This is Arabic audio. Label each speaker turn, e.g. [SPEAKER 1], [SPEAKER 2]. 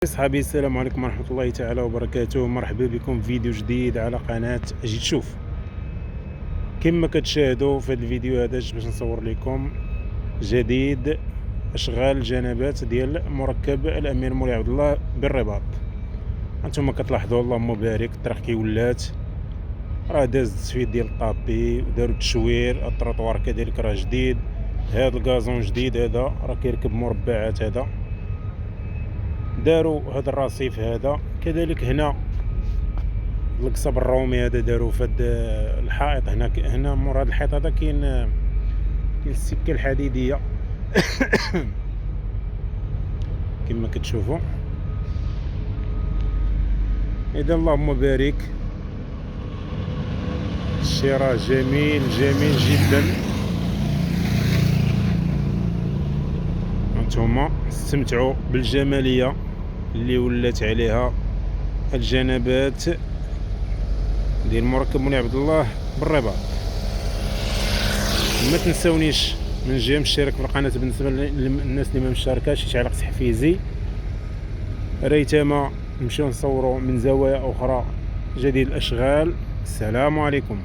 [SPEAKER 1] صحابي السلام عليكم ورحمة الله تعالى وبركاته. مرحبا بكم في فيديو جديد على قناة أجي تشوف. كما كتشاهدوا في هذا الفيديو هذا باش نصور لكم جديد اشغال الجنبات ديال مركب الامير مولاي عبد الله بالرباط. انتم كتلاحظوا اللهم بارك الطريق كي ولات، راه داز التسفيد ديال الطابي وداروا التشوير، التروطوار كذلك راه جديد، هذا الكازون جديد، هذا راه كيركب مربعات، هذا داروا هذا الرصيف، هذا كذلك هنا القصب الرومي هذا داروا في هذا الحائط. هنا مور هذا الحيط هذا كاين السكه الحديديه كما كتشوفوا. اذا اللهم بارك، الشيء راه جميل جميل جدا. انتم استمتعوا بالجماليه اللي ولات عليها الجنبات ديال مركب مولاي عبد الله بالرباط. ما تنسونيش من جهه الاشتراك في القناه بالنسبه للناس اللي ما مشاركاش، يتعلق تحفيزي، ريتما نمشيو نصوروا من زوايا اخرى جديد الاشغال. السلام عليكم.